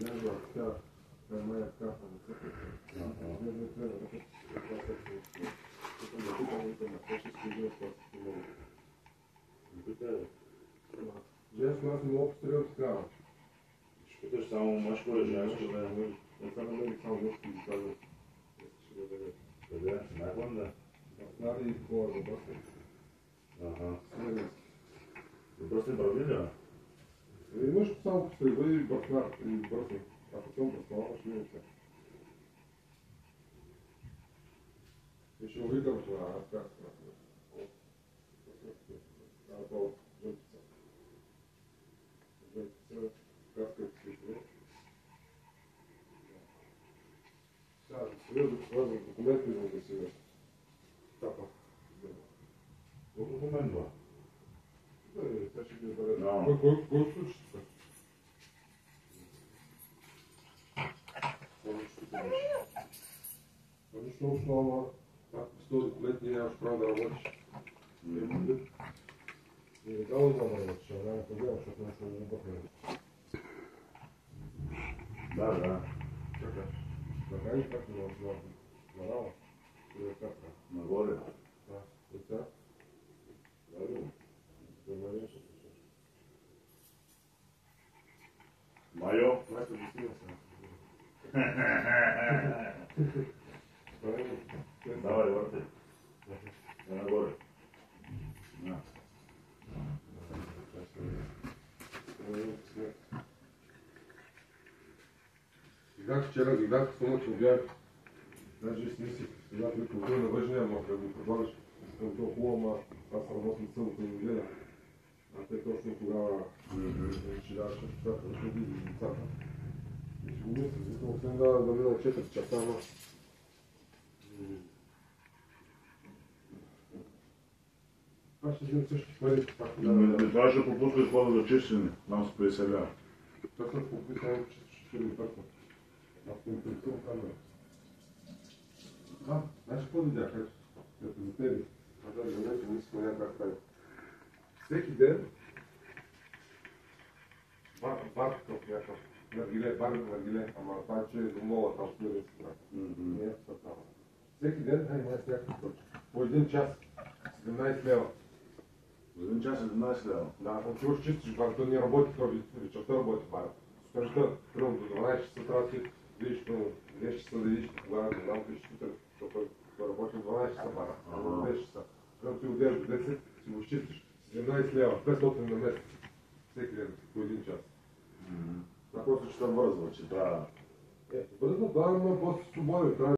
Няма така, няма я така, не трябва да се тук не питам, на какво ще стигне, това се много. Не питай. Женско аз не мога пострелям така. Ще питаш само мъжко или женско? Не това намерих само нещо и казвам. Ще го даде. Къде? Смехвам да? Снади и хора за бръсни. Ага. Снеги. Въпросни брави ли? Имаш само пострелба и бръснар, и бръсни. Ако съм бръснал, ще видим се. И ще го викам това, аз как се красна. Това жълтица. Жълтица, каската си това. Сега да се видя, това за документи да се видя. Тапа. Колко документ това? Тя ще ги бъде. Кой случи тук? Защо основа, ако с този документ ти нямаш право да работиш? Нелегално да работиш, а няма проблема, защото не съм обърнен. Да. Чакай. Така и как нараво? Или как? Нагоре. Да. Деца? Да, Майо. майка да стига сега. Давай, върти. Нагоре. Видях вчера, че обявих. Даже си мислих, сега при култура на въжния, ама да го предлагаш. Към това хубаво, ама аз работим събота и неделя. А те точно тогава ще даваш часата, да ходи и децата. И ще го мисля, защото освен да мина 4 часа, ама... Аз ще взем същи пари, пак да... Това ще пропускаш хода за чистене, там се преселява. Това съм пописал, че ще ми първа. Аз не интересувам камера. Знаеш какво видях, като за тебе? А да, за мен не мисля някак прави. Всеки ден бар такъв някакъв, бар на наргиле, ама това че е до мола там стои да си прави. Не е това там. Всеки ден, май с някакъв път. По един час, 17 лева. За един час 17 лева. Да, отиваш чистиш бар, той не работи, той вечерта работи бара. Сутринта, примерно до 12 часа трябва да си видиш, 10 часа да видиш тогава, не знам къде ще питаш, защото той работи до 12 часа бара, а до 10 часа. Когато ти отидеш до 10, си го изчистиш. 17 лева, 500 на месец. Всеки ден, по един час. Това просто ще се вързва, че трябва... Вързва, да, но после свободен.